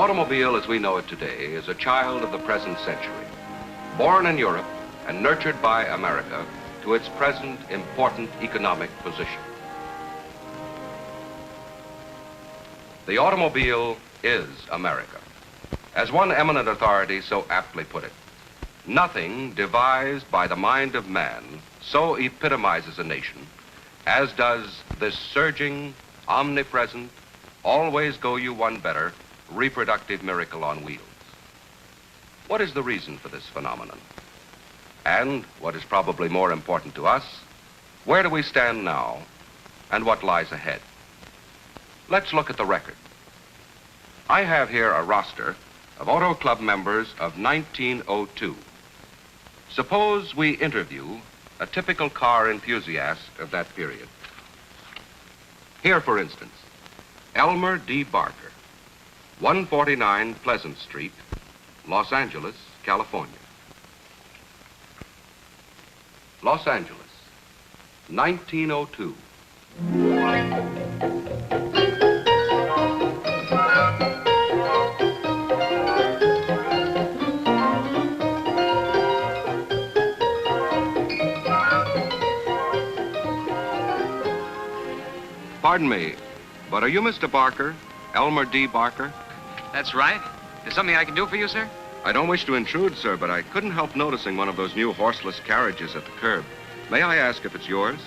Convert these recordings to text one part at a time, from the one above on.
automobile as we know it today is a child of the present century, born in Europe and nurtured by America to its present important economic position. The automobile is America. As one eminent authority so aptly put it, nothing devised by the mind of man so epitomizes a nation as does this surging, omnipresent, always go you one better, reproductive miracle on wheels. What is the reason for this phenomenon? And, what is probably more important to us, where do we stand now and what lies ahead? Let's look at the record. I have here a roster of Auto Club members of 1902. Suppose we interview a typical car enthusiast of that period. Here, for instance, Elmer D. Barker, 149 Pleasant Street, Los Angeles, California. Los Angeles, 1902. Pardon me, but are you Mr. Barker, Elmer D. Barker? That's right. Is something I can do for you, sir? I don't wish to intrude, sir, but I couldn't help noticing one of those new horseless carriages at the curb. May I ask if it's yours?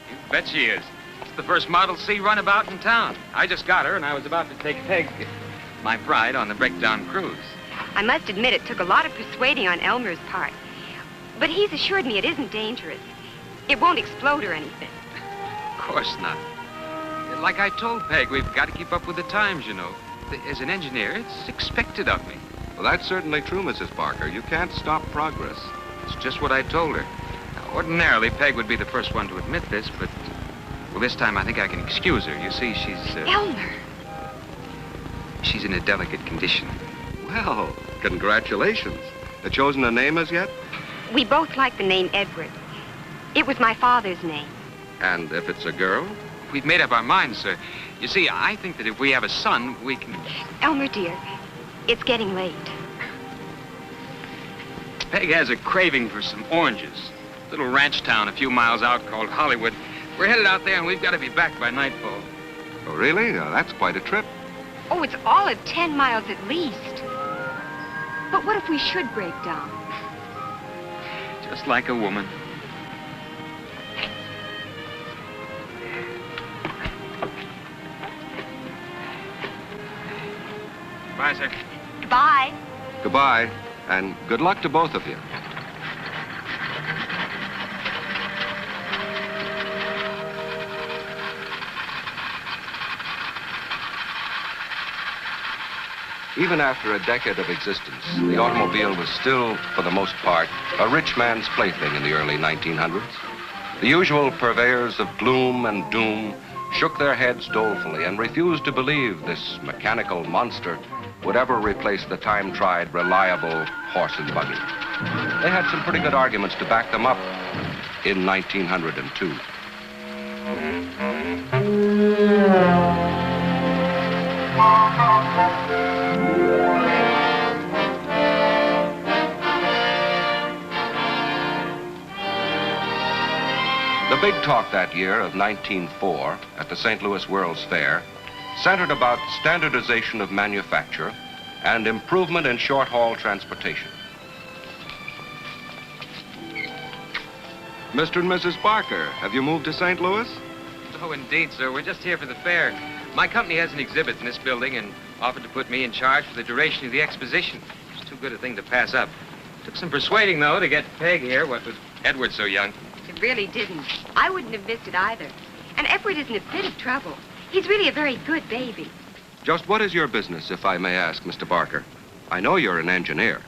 You bet she is. It's the first Model C runabout in town. I just got her, and I was about to take Peg, my bride, on the breakdown cruise. I must admit it took a lot of persuading on Elmer's part. But he's assured me it isn't dangerous. It won't explode or anything. Of course not. Like I told Peg, we've got to keep up with the times, you know. As an engineer, it's expected of me. Well, that's certainly true, Mrs. Barker. You can't stop progress. It's just what I told her. Now, ordinarily, Peg would be the first one to admit this, but, well, this time I think I can excuse her. You see, she's... Elmer! She's in a delicate condition. Well, congratulations. Have chosen a name as yet? We both like the name Edward. It was my father's name. And if it's a girl? We've made up our minds, sir. You see, I think that if we have a son, we can... Elmer, dear, it's getting late. Peg has a craving for some oranges. Little ranch town a few miles out called Hollywood. We're headed out there, and we've got to be back by nightfall. Oh, really? That's quite a trip. Oh, it's all of 10 miles at least. But what if we should break down? Just like a woman. Bye, sir. Goodbye. Goodbye, and good luck to both of you. Even after a decade of existence, the automobile was still, for the most part, a rich man's plaything in the early 1900s. The usual purveyors of gloom and doom shook their heads dolefully and refused to believe this mechanical monster would ever replace the time-tried, reliable horse and buggy. They had some pretty good arguments to back them up in 1902. The big talk that year of 1904 at the St. Louis World's Fair centered about standardization of manufacture and improvement in short-haul transportation. Mr. and Mrs. Barker, have you moved to St. Louis? Oh, indeed, sir. We're just here for the fair. My company has an exhibit in this building and offered to put me in charge for the duration of the exposition. It's too good a thing to pass up. Took some persuading, though, to get Peg here, what with Edward so young. It really didn't. I wouldn't have missed it either. And Edward isn't a bit of trouble. He's really a very good baby. Just what is your business, if I may ask, Mr. Barker? I know you're an engineer.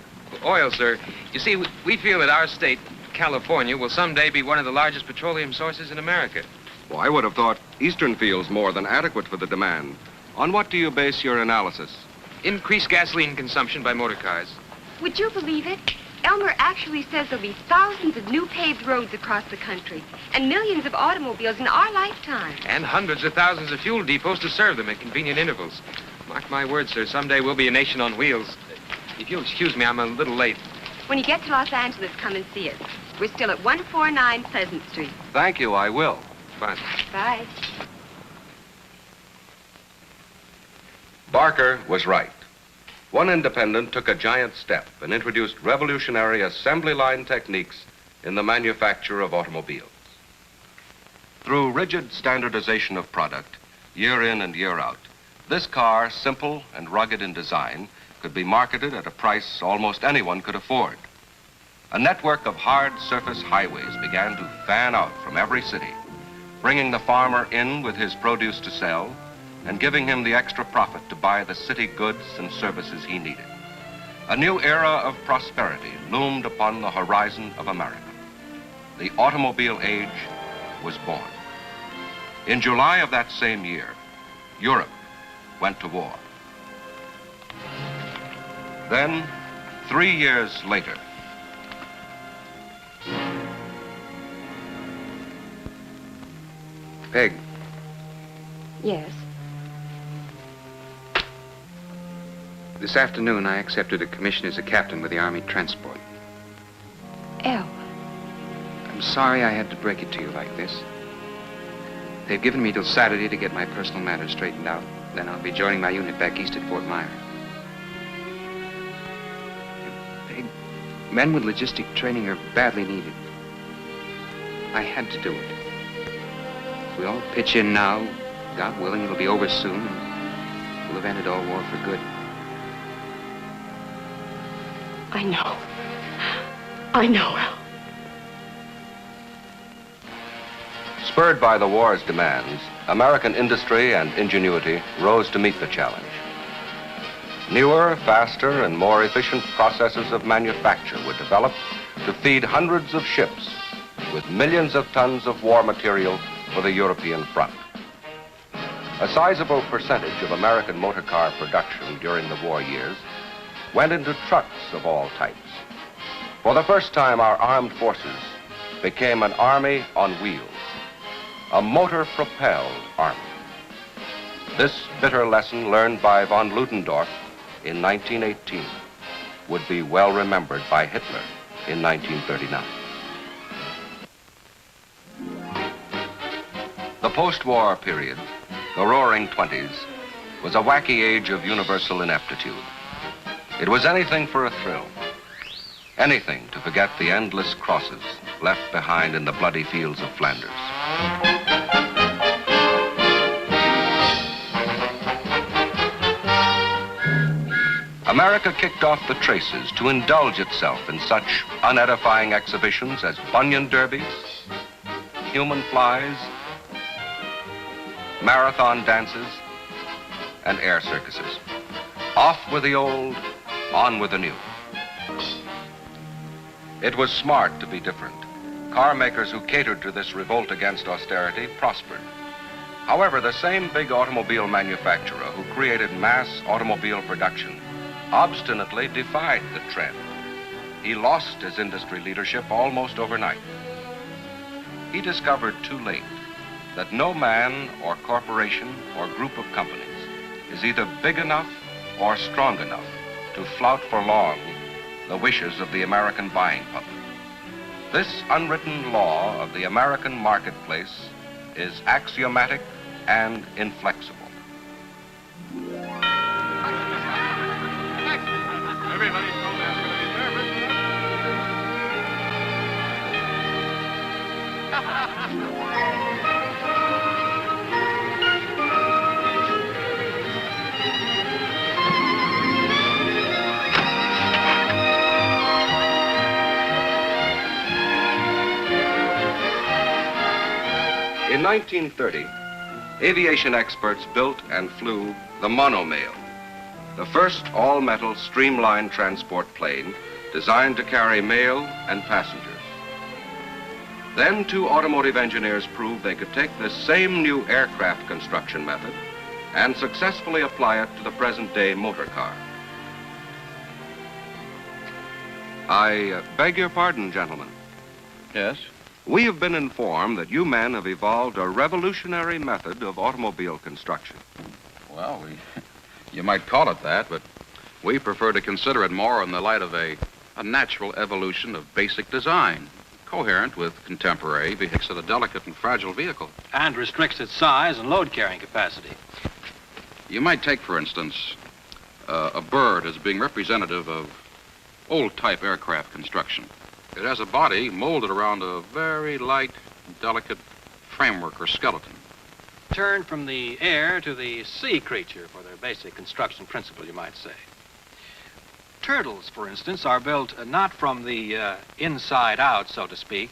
Oil, sir. You see, we feel that our state, California, will someday be one of the largest petroleum sources in America. Well, I would have thought Eastern field's more than adequate for the demand. On what do you base your analysis? Increased gasoline consumption by motor cars. Would you believe it? Elmer actually says there'll be thousands of new paved roads across the country and millions of automobiles in our lifetime. And hundreds of thousands of fuel depots to serve them at convenient intervals. Mark my words, sir, someday we'll be a nation on wheels. If you'll excuse me, I'm a little late. When you get to Los Angeles, come and see us. We're still at 149 Pleasant Street. Thank you, I will. Fine. Bye. Barker was right. One independent took a giant step and introduced revolutionary assembly line techniques in the manufacture of automobiles. Through rigid standardization of product, year in and year out, this car, simple and rugged in design, could be marketed at a price almost anyone could afford. A network of hard surface highways began to fan out from every city, bringing the farmer in with his produce to sell and giving him the extra profit to buy the city goods and services he needed. A new era of prosperity loomed upon the horizon of America. The automobile age was born. In July of that same year, Europe went to war. Then, 3 years later, Peg, Yes. this afternoon I accepted a commission as a captain with the Army Transport. El. I'm sorry I had to break it to you like this. They've given me till Saturday to get my personal matters straightened out. Then I'll be joining my unit back east at Fort Myer. Peg, men with logistic training are badly needed. I had to do it. If we all pitch in now, God willing, it'll be over soon, and we'll have ended all war for good. I know. I know, El. spurred by the war's demands, American industry and ingenuity rose to meet the challenge. Newer, faster, and more efficient processes of manufacture were developed to feed hundreds of ships with millions of tons of war material for the European front. A sizable percentage of American motor car production during the war years went into trucks of all types. For the first time, our armed forces became an army on wheels, a motor-propelled army. This bitter lesson learned by von Ludendorff in 1918 would be well remembered by Hitler in 1939. The post-war period, the Roaring '20s, was a wacky age of universal ineptitude. It was anything for a thrill, anything to forget the endless crosses left behind in the bloody fields of Flanders. America kicked off the traces to indulge itself in such unedifying exhibitions as bunion derbies, human flies, marathon dances, and air circuses. Off with the old, on with the new. It was smart to be different. Car makers who catered to this revolt against austerity prospered. However, the same big automobile manufacturer who created mass automobile production obstinately defied the trend. He lost his industry leadership almost overnight. He discovered too late that no man or corporation or group of companies is either big enough or strong enough to flout for long the wishes of the American buying public. This unwritten law of the American marketplace is axiomatic and inflexible. Everybody's told there's going to be nervous. In 1930, aviation experts built and flew the monomail, the first all-metal streamlined transport plane designed to carry mail and passengers. Then 2 automotive engineers proved they could take this same new aircraft construction method and successfully apply it to the present-day motor car. I beg your pardon, gentlemen. Yes? We have been informed that you men have evolved a revolutionary method of automobile construction. Well, You might call it that, but we prefer to consider it more in the light of a natural evolution of basic design, coherent with contemporary vehicles of a delicate and fragile vehicle. And restricts its size and load-carrying capacity. You might take, for instance, a bird as being representative of old-type aircraft construction. It has a body molded around a very light, delicate framework or skeleton. Turn from the air to the sea creature for their basic construction principle, you might say. Turtles, for instance, are built not from the inside out, so to speak,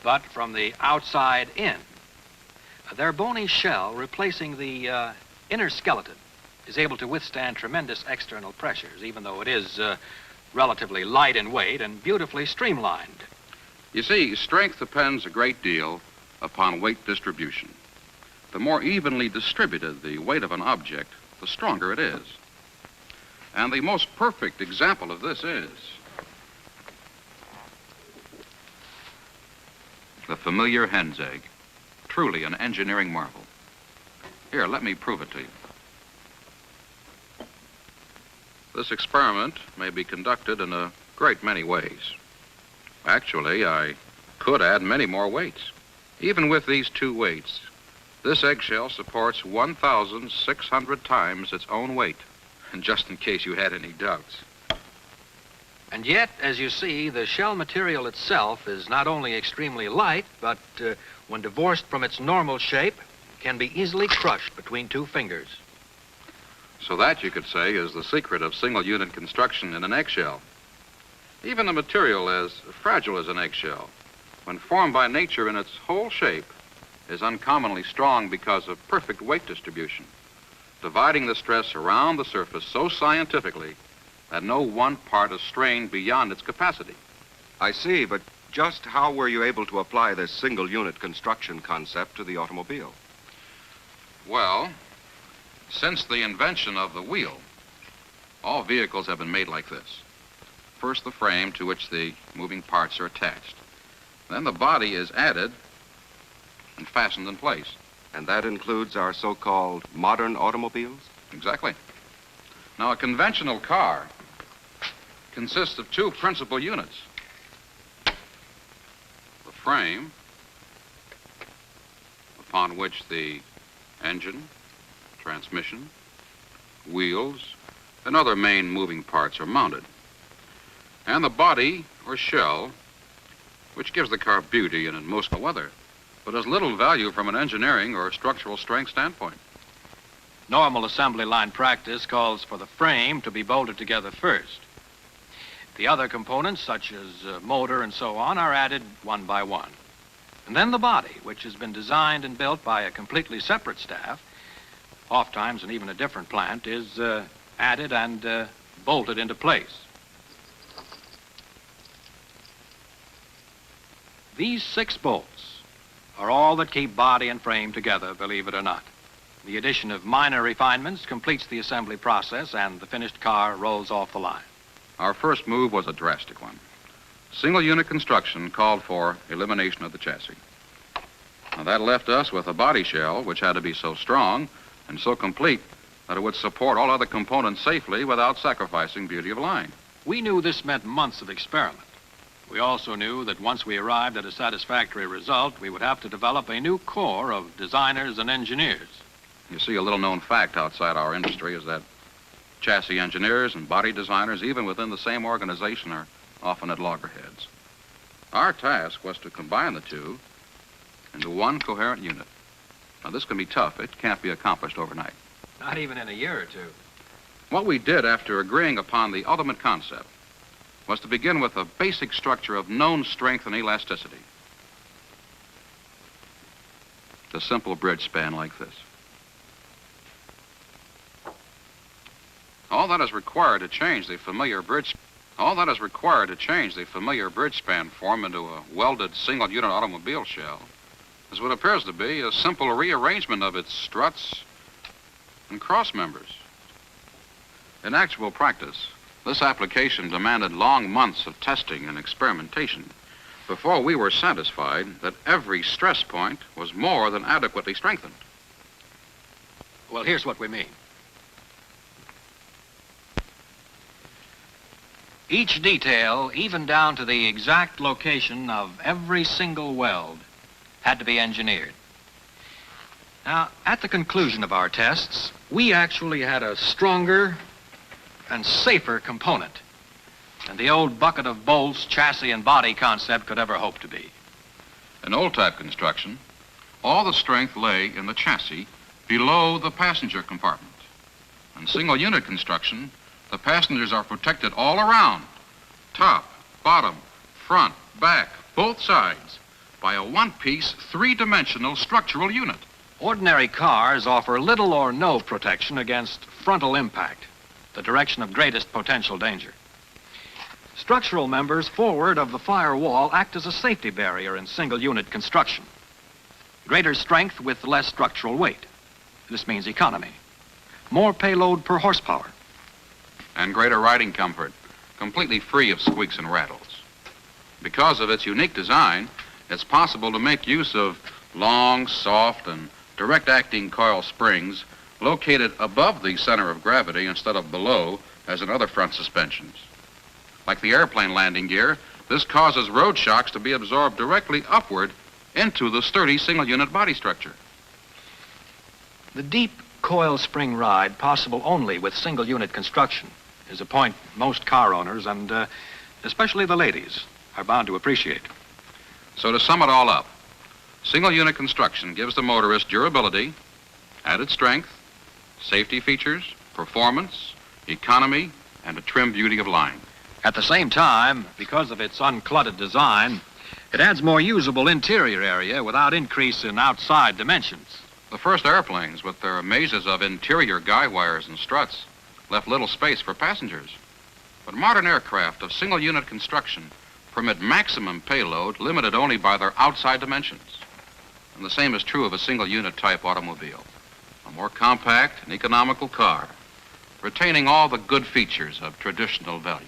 but from the outside in. Their bony shell, replacing the inner skeleton, is able to withstand tremendous external pressures, even though it is relatively light in weight and beautifully streamlined. You see, strength depends a great deal upon weight distribution. The more evenly distributed the weight of an object, the stronger it is. And the most perfect example of this is the familiar hen's egg, truly an engineering marvel. Here, let me prove it to you. This experiment may be conducted in a great many ways. Actually, I could add many more weights. Even with these two weights, this eggshell supports 1,600 times its own weight. And just in case you had any doubts. And yet, as you see, the shell material itself is not only extremely light, but when divorced from its normal shape, can be easily crushed between two fingers. So that, you could say, is the secret of single-unit construction in an eggshell. Even a material as fragile as an eggshell, when formed by nature in its whole shape, is uncommonly strong because of perfect weight distribution, dividing the stress around the surface so scientifically that no one part is strained beyond its capacity. I see, but just how were you able to apply this single-unit construction concept to the automobile? Well, since the invention of the wheel, all vehicles have been made like this. First, the frame to which the moving parts are attached. Then the body is added and fastened in place. And that includes our so-called modern automobiles? Exactly. Now, a conventional car consists of two principal units. The frame, upon which the engine, transmission, wheels, and other main moving parts are mounted. And the body, or shell, which gives the car beauty and in most weather, but has little value from an engineering or structural strength standpoint. Normal assembly line practice calls for the frame to be bolted together first. The other components, such as motor and so on, are added one by one. And then the body, which has been designed and built by a completely separate staff, oftentimes in even a different plant, is added and bolted into place. These 6 bolts are all that keep body and frame together, believe it or not. The addition of minor refinements completes the assembly process, and the finished car rolls off the line. Our first move was a drastic one. Single-unit construction called for elimination of the chassis. Now, that left us with a body shell, which had to be so strong and so complete that it would support all other components safely without sacrificing beauty of line. We knew this meant months of experiment. We also knew that once we arrived at a satisfactory result, we would have to develop a new corps of designers and engineers. You see, a little-known fact outside our industry is that chassis engineers and body designers, even within the same organization, are often at loggerheads. Our task was to combine the two into one coherent unit. Now, this can be tough. It can't be accomplished overnight. Not even in a year or two. What we did after agreeing upon the ultimate concept was to begin with a basic structure of known strength and elasticity. A simple bridge span like this. All that is required to change the familiar bridge span form into a welded single-unit automobile shell is what appears to be a simple rearrangement of its struts and cross members. In actual practice, this application demanded long months of testing and experimentation before we were satisfied that every stress point was more than adequately strengthened. Well, here's what we mean. Each detail, even down to the exact location of every single weld, had to be engineered. Now, at the conclusion of our tests, we actually had a stronger and safer component than the old bucket of bolts, chassis, and body concept could ever hope to be. In old-type construction, all the strength lay in the chassis below the passenger compartment. In single-unit construction, the passengers are protected all around, top, bottom, front, back, both sides, by a one-piece, three-dimensional structural unit. Ordinary cars offer little or no protection against frontal impact, the direction of greatest potential danger. Structural members forward of the firewall act as a safety barrier in single-unit construction. Greater strength with less structural weight. This means economy. More payload per horsepower. And greater riding comfort, completely free of squeaks and rattles. Because of its unique design, it's possible to make use of long, soft, and direct-acting coil springs located above the center of gravity instead of below, as in other front suspensions. Like the airplane landing gear, this causes road shocks to be absorbed directly upward into the sturdy single-unit body structure. The deep coil spring ride, possible only with single-unit construction, is a point most car owners, and especially the ladies, are bound to appreciate. So to sum it all up, single-unit construction gives the motorist durability, added strength, safety features, performance, economy, and a trim beauty of line. At the same time, because of its uncluttered design, it adds more usable interior area without increase in outside dimensions. The first airplanes, with their mazes of interior guy wires and struts, left little space for passengers. But modern aircraft of single-unit construction permit maximum payload limited only by their outside dimensions. And the same is true of a single-unit type automobile, a more compact and economical car, retaining all the good features of traditional value.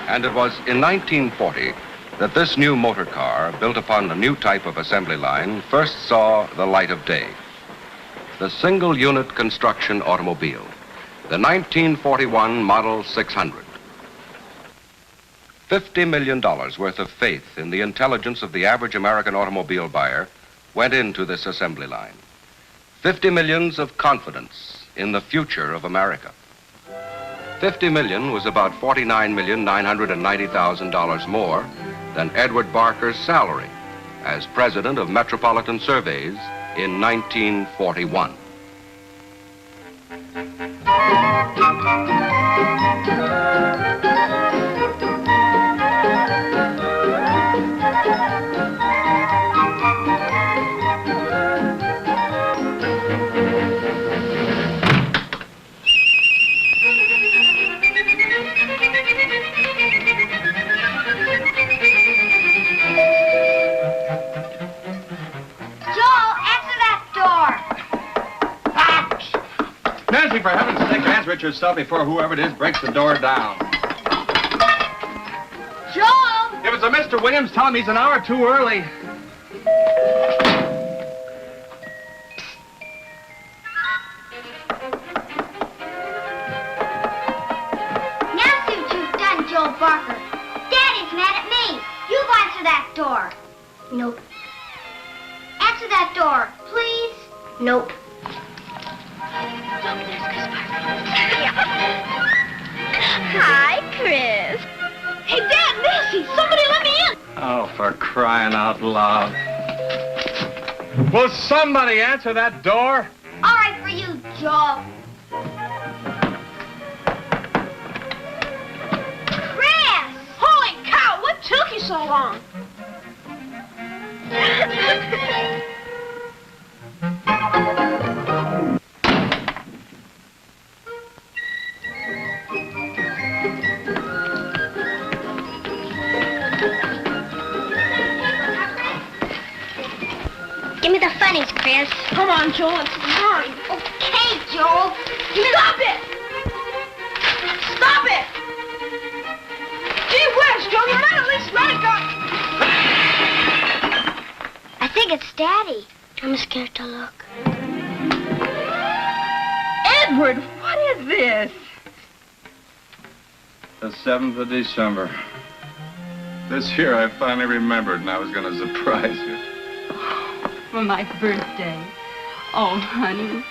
And it was in 1940 that this new motor car, built upon a new type of assembly line, first saw the light of day. The single-unit construction automobile, the 1941 Model 600. $50 million worth of faith in the intelligence of the average American automobile buyer went into this assembly line. 50 millions of confidence in the future of America. 50 million was about $49,990,000 more than Edward Barker's salary as president of Metropolitan Surveys in 1941. Nancy, for heaven's sake, answer it yourself before whoever it is breaks the door down. Joel! If it's a Mr. Williams, tell him he's an hour too early. Now see what you've done, Joel Barker. Daddy's mad at me. You answer that door. Nope. Answer that door, please. Nope. Hi, Chris. Hey, Dad, Nancy, somebody let me in. Oh, for crying out loud. Will somebody answer that door? All right for you, Joel. Chris! Holy cow, what took you so long? Give me the funnies, Chris. Come on, Joel, it's mine. Okay, Joel. Stop it! Stop it! Gee whiz, Joel, you might at least let it go. I think it's Daddy. I'm scared to look. Edward, what is this? The 7th of December. This year I finally remembered and I was going to surprise you. For my birthday. Oh, honey.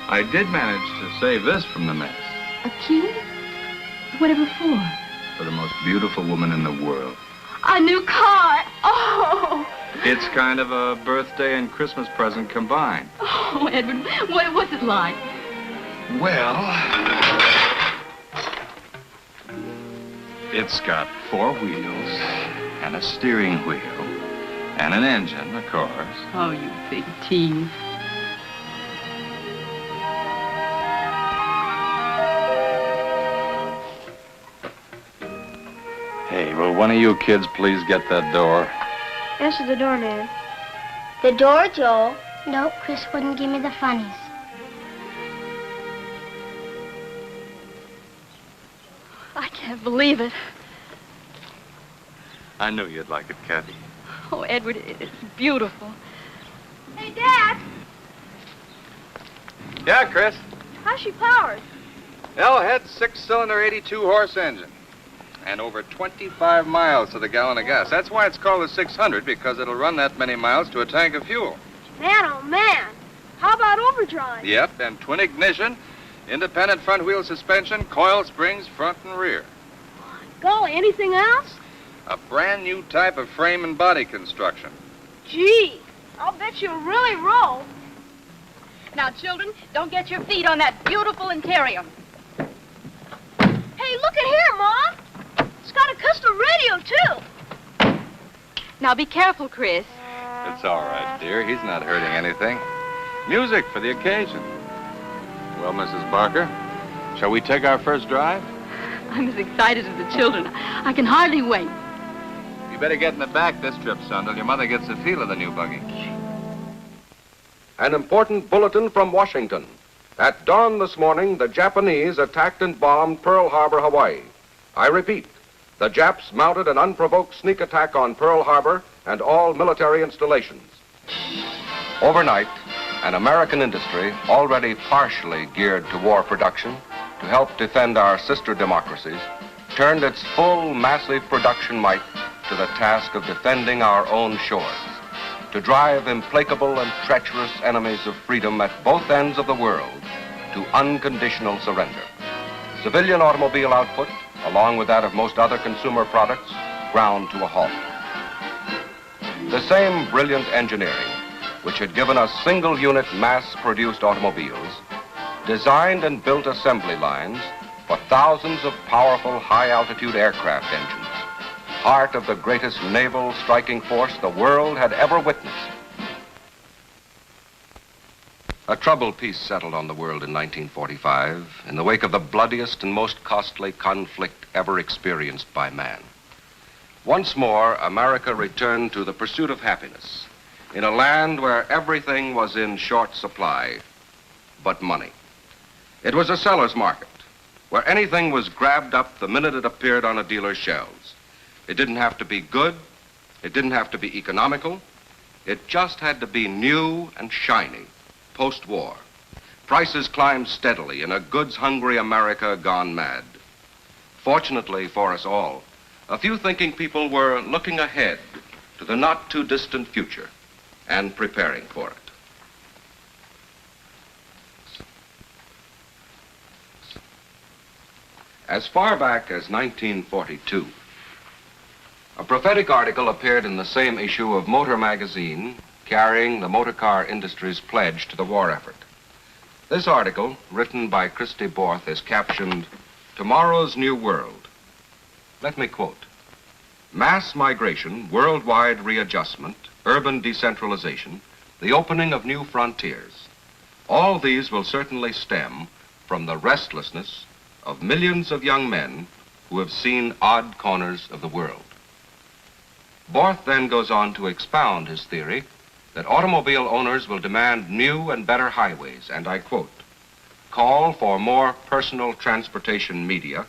I did manage to save this from the mess. A key? Whatever for? For the most beautiful woman in the world. A new car. Oh. It's kind of a birthday and Christmas present combined. Oh, Edward, what's it like? Well, it's got 4 wheels and a steering wheel and an engine, of course. Oh, you big tease. Hey, will one of you kids please get that door? Answer the door, man. The door, Joel. No, Chris wouldn't give me the funnies. I can't believe it. I knew you'd like it, Kathy. Oh, Edward, it's beautiful. Hey, Dad. Yeah, Chris. How's she powered? L-head 6-cylinder 82-horse engine. And over 25 miles to the gallon of gas. That's why it's called the 600, because it'll run that many miles to a tank of fuel. Man, oh, man. How about overdrive? Yep, and twin ignition, independent front wheel suspension, coil springs front and rear. Golly, anything else? A brand new type of frame and body construction. Gee, I'll bet you'll really roll. Now, children, don't get your feet on that beautiful interior. Hey, look at here, Mom. It's got a custom radio, too. Now, be careful, Chris. It's all right, dear. He's not hurting anything. Music for the occasion. Well, Mrs. Barker, shall we take our first drive? I'm as excited as the children. I can hardly wait. You better get in the back this trip, son, till your mother gets a feel of the new buggy. An important bulletin from Washington. At dawn this morning, the Japanese attacked and bombed Pearl Harbor, Hawaii. I repeat, the Japs mounted an unprovoked sneak attack on Pearl Harbor and all military installations. Overnight, an American industry already partially geared to war production to help defend our sister democracies turned its full massive production might to the task of defending our own shores, to drive implacable and treacherous enemies of freedom at both ends of the world to unconditional surrender. Civilian automobile output, along with that of most other consumer products, ground to a halt. The same brilliant engineering, which had given us single-unit mass-produced automobiles, designed and built assembly lines for thousands of powerful high-altitude aircraft engines, heart of the greatest naval striking force the world had ever witnessed. A troubled peace settled on the world in 1945 in the wake of the bloodiest and most costly conflict ever experienced by man. Once more, America returned to the pursuit of happiness in a land where everything was in short supply but money. It was a seller's market where anything was grabbed up the minute it appeared on a dealer's shelves. It didn't have to be good. It didn't have to be economical. It just had to be new and shiny. Post-war, prices climbed steadily in a goods-hungry America gone mad. Fortunately for us all, a few thinking people were looking ahead to the not-too-distant future and preparing for it. As far back as 1942, a prophetic article appeared in the same issue of Motor magazine carrying the motor car industry's pledge to the war effort. This article, written by Christy Borth, is captioned, "Tomorrow's New World." Let me quote, "Mass migration, worldwide readjustment, urban decentralization, the opening of new frontiers. All these will certainly stem from the restlessness of millions of young men who have seen odd corners of the world." Borth then goes on to expound his theory that automobile owners will demand new and better highways, and I quote, "Call for more personal transportation media,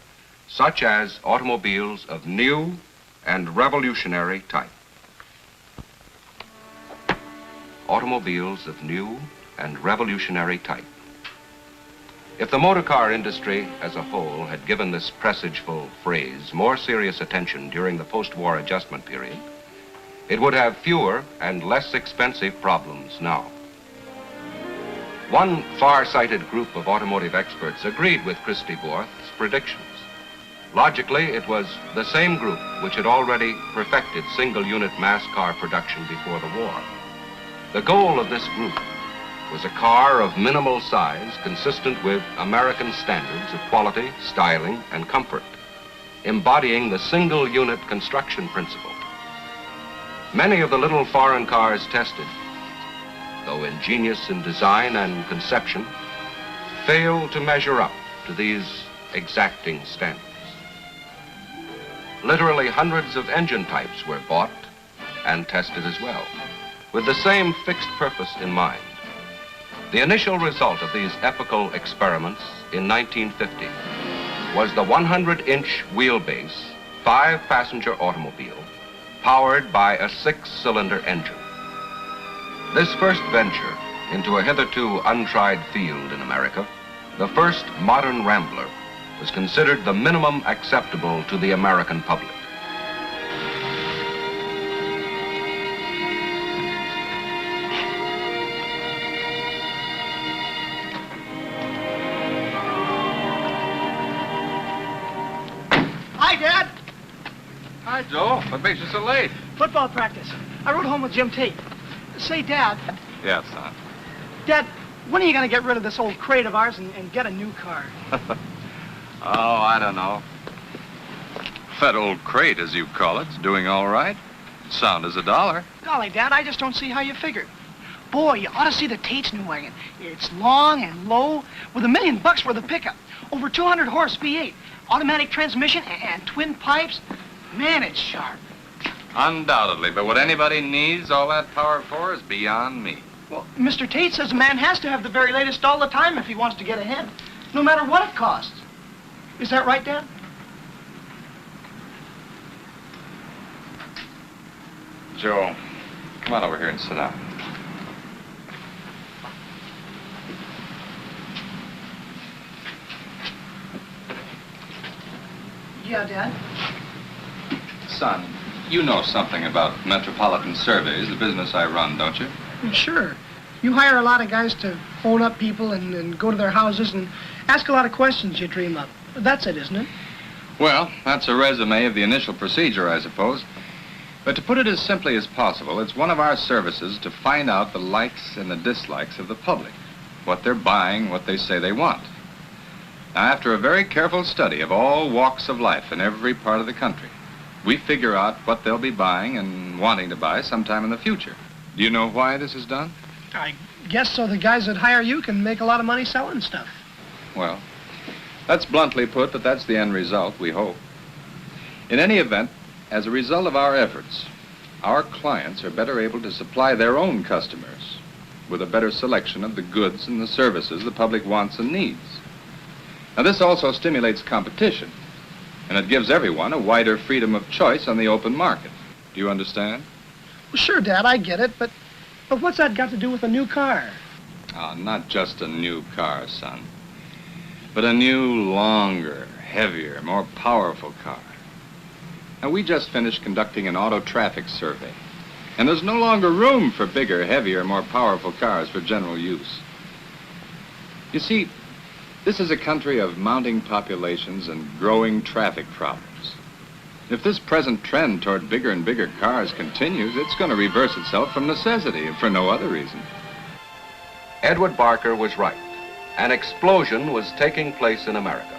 such as automobiles of new and revolutionary type." Automobiles of new and revolutionary type. If the motor car industry as a whole had given this presageful phrase more serious attention during the post-war adjustment period, it would have fewer and less expensive problems now. One far-sighted group of automotive experts agreed with Christy Borth's predictions. Logically, it was the same group which had already perfected single-unit mass car production before the war. The goal of this group was a car of minimal size consistent with American standards of quality, styling, and comfort, embodying the single-unit construction principle. Many of the little foreign cars tested, though ingenious in design and conception, failed to measure up to these exacting standards. Literally hundreds of engine types were bought and tested as well, with the same fixed purpose in mind. The initial result of these epical experiments in 1950 was the 100-inch wheelbase, 5-passenger automobile powered by a 6-cylinder engine. This first venture into a hitherto untried field in America, the first modern rambler, was considered the minimum acceptable to the American public. Hi, Dad. Hi, Joe. What makes you so late? Football practice. I rode home with Jim Tate. Say, Dad. Yes, son. Dad, when are you going to get rid of this old crate of ours and get a new car? Oh, I don't know. That old crate, as you call it, is doing all right. Sound as $1. Golly, Dad, I just don't see how you figured. Boy, you ought to see the Tate's new wagon. It's long and low, with $1 million for the pickup. Over 200 horse V8, automatic transmission, and twin pipes. Man, it's sharp. Undoubtedly, but what anybody needs all that power for is beyond me. Well, Mr. Tate says a man has to have the very latest all the time if he wants to get ahead, no matter what it costs. Is that right, Dad? Joe, come on over here and sit down. Yeah, Dad. Son, you know something about metropolitan surveys, the business I run, don't you? Sure. You hire a lot of guys to phone up people and go to their houses and ask a lot of questions you dream up. That's it, isn't it? Well, that's a resume of the initial procedure, I suppose. But to put it as simply as possible, it's one of our services to find out the likes and the dislikes of the public, what they're buying, what they say they want. Now, after a very careful study of all walks of life in every part of the country, we figure out what they'll be buying and wanting to buy sometime in the future. Do you know why this is done? I guess so the guys that hire you can make a lot of money selling stuff. Well, that's bluntly put, but that's the end result, we hope. In any event, as a result of our efforts, our clients are better able to supply their own customers with a better selection of the goods and the services the public wants and needs. Now, this also stimulates competition, and it gives everyone a wider freedom of choice on the open market. Do you understand? Well, sure, Dad, I get it, but what's that got to do with a new car? Oh, not just a new car, son, but a new, longer, heavier, more powerful car. Now, we just finished conducting an auto traffic survey, and there's no longer room for bigger, heavier, more powerful cars for general use. You see, this is a country of mounting populations and growing traffic problems. If this present trend toward bigger and bigger cars continues, it's going to reverse itself from necessity, and for no other reason. Edward Barker was right. An explosion was taking place in America.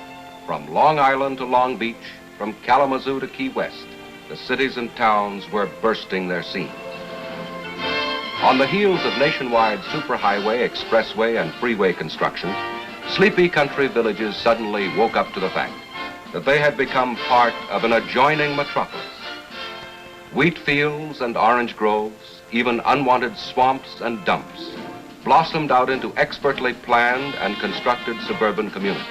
From Long Island to Long Beach, from Kalamazoo to Key West, the cities and towns were bursting their seams. On the heels of nationwide superhighway, expressway, and freeway construction, sleepy country villages suddenly woke up to the fact that they had become part of an adjoining metropolis. Wheat fields and orange groves, even unwanted swamps and dumps, blossomed out into expertly planned and constructed suburban communities,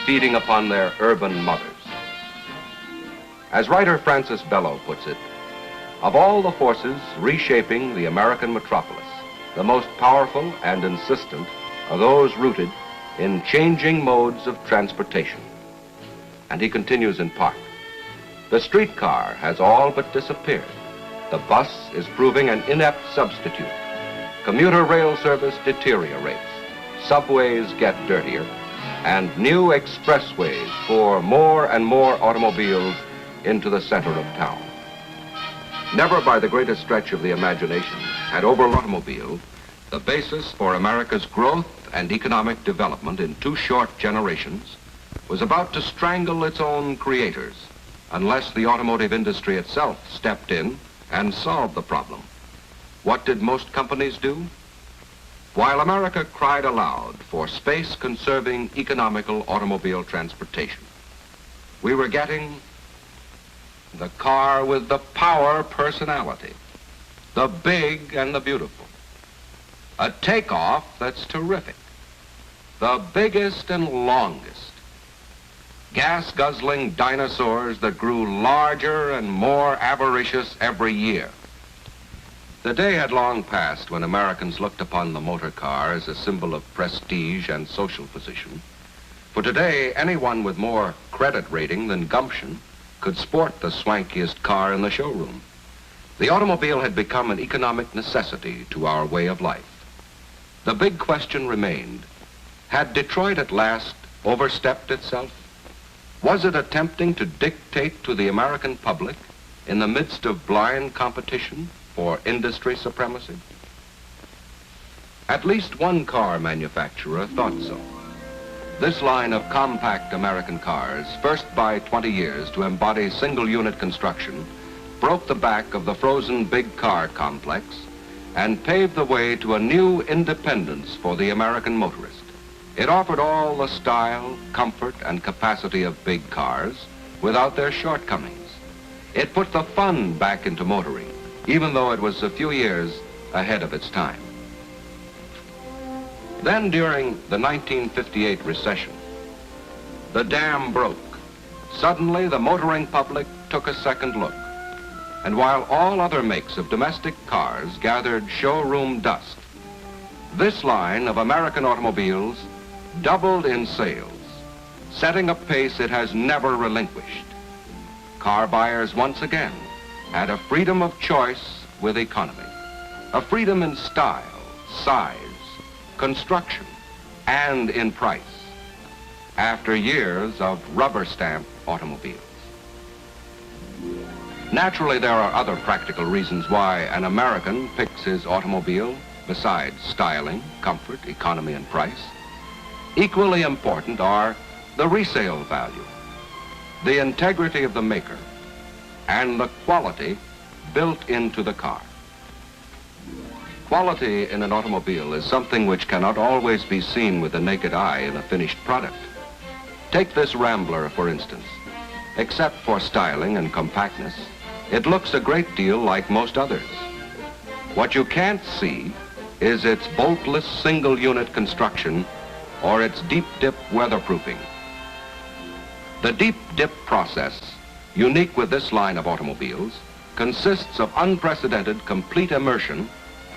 feeding upon their urban mothers. As writer Francis Bellow puts it, of all the forces reshaping the American metropolis, the most powerful and insistent are those rooted in changing modes of transportation. And he continues in part. The streetcar has all but disappeared. The bus is proving an inept substitute. Commuter rail service deteriorates. Subways get dirtier. And new expressways pour more and more automobiles into the center of town. Never by the greatest stretch of the imagination had overall automobile, the basis for America's growth and economic development in 2 short generations, was about to strangle its own creators unless the automotive industry itself stepped in and solved the problem. What did most companies do? While America cried aloud for space-conserving economical automobile transportation, we were getting the car with the power personality, the big and the beautiful, a takeoff that's terrific, the biggest and longest, gas-guzzling dinosaurs that grew larger and more avaricious every year. The day had long passed when Americans looked upon the motor car as a symbol of prestige and social position. For today, anyone with more credit rating than gumption could sport the swankiest car in the showroom. The automobile had become an economic necessity to our way of life. The big question remained, had Detroit at last overstepped itself? Was it attempting to dictate to the American public in the midst of blind competition for industry supremacy? At least one car manufacturer thought so. This line of compact American cars, first by 20 years to embody single-unit construction, broke the back of the frozen big car complex and paved the way to a new independence for the American motorist. It offered all the style, comfort, and capacity of big cars without their shortcomings. It put the fun back into motoring, even though it was a few years ahead of its time. Then during the 1958 recession, the dam broke. Suddenly, the motoring public took a second look. And while all other makes of domestic cars gathered showroom dust, this line of American automobiles doubled in sales, setting a pace it has never relinquished. Car buyers once again had a freedom of choice with economy, a freedom in style, size, construction, and in price, after years of rubber stamp automobiles. Naturally, there are other practical reasons why an American picks his automobile besides styling, comfort, economy, and price. Equally important are the resale value, the integrity of the maker, and the quality built into the car. Quality in an automobile is something which cannot always be seen with the naked eye in a finished product. Take this Rambler, for instance. Except for styling and compactness, it looks a great deal like most others. What you can't see is its boltless single-unit construction or its deep dip weatherproofing. The deep dip process, unique with this line of automobiles, consists of unprecedented complete immersion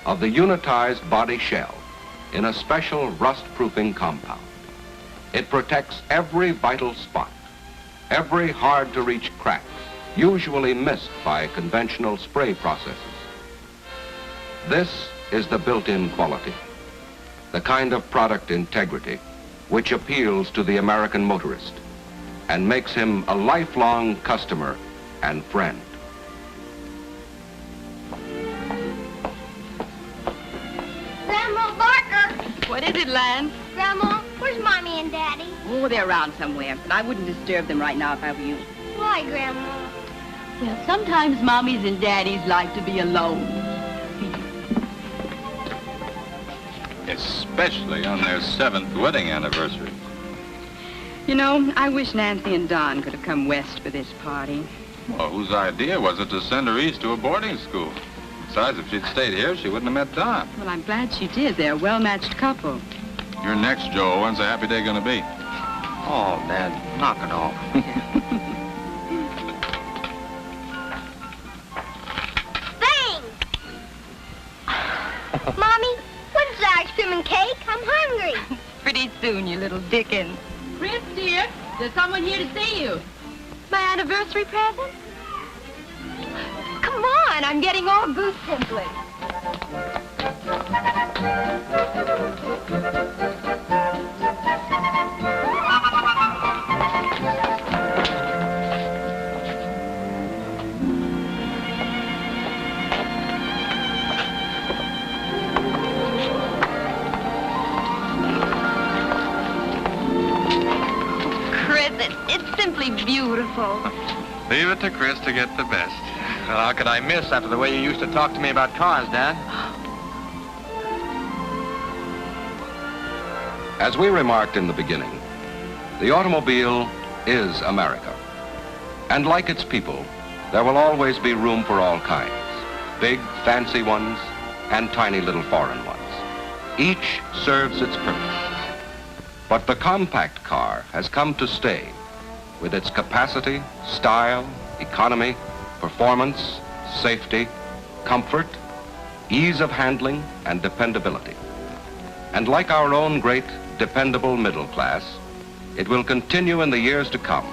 of the unitized body shell in a special rust-proofing compound. It protects every vital spot, every hard-to-reach crack, usually missed by conventional spray processes. This is the built-in quality, the kind of product integrity which appeals to the American motorist and makes him a lifelong customer and friend. Grandma Barker! What is it, Lan? Grandma, where's Mommy and Daddy? Oh, they're around somewhere, but I wouldn't disturb them right now if I were you. Why, Grandma? Well, sometimes mommies and daddies like to be alone. Especially on their 7th wedding anniversary. You know, I wish Nancy and Don could have come west for this party. Well, whose idea was it to send her east to a boarding school? Besides, if she'd stayed here, she wouldn't have met Don. Well, I'm glad she did. They're a well-matched couple. You're next, Joe. When's the happy day gonna be? Oh, Dad, knock it off. Bang! Mommy, when's the ice cream and cake? I'm hungry. pretty soon, you little dickens. Chris, dear, there's someone here to see you. My anniversary present? Come on, I'm getting all goose simply. It's simply beautiful. Leave it to Chris to get the best. Well, how could I miss after the way you used to talk to me about cars, Dad? As we remarked in the beginning, the automobile is America. And like its people, there will always be room for all kinds. Big, fancy ones, and tiny little foreign ones. Each serves its purpose. But the compact car has come to stay with its capacity, style, economy, performance, safety, comfort, ease of handling, and dependability. And like our own great, dependable middle class, it will continue in the years to come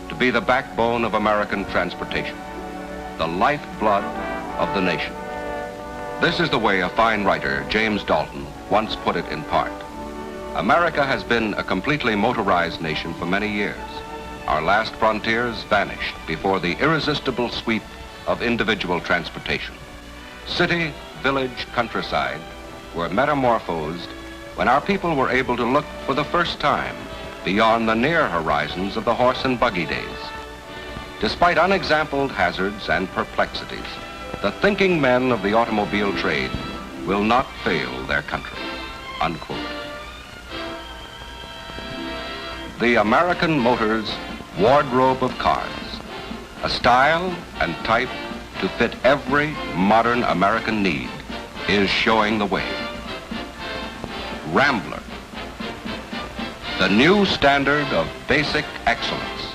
to be the backbone of American transportation, the lifeblood of the nation. This is the way a fine writer, James Dalton, once put it in part. America has been a completely motorized nation for many years. Our last frontiers vanished before the irresistible sweep of individual transportation. City, village, countryside were metamorphosed when our people were able to look for the first time beyond the near horizons of the horse and buggy days. Despite unexampled hazards and perplexities, the thinking men of the automobile trade will not fail their country, unquote. The American Motors wardrobe of cars, a style and type to fit every modern American need, is showing the way. Rambler, the new standard of basic excellence.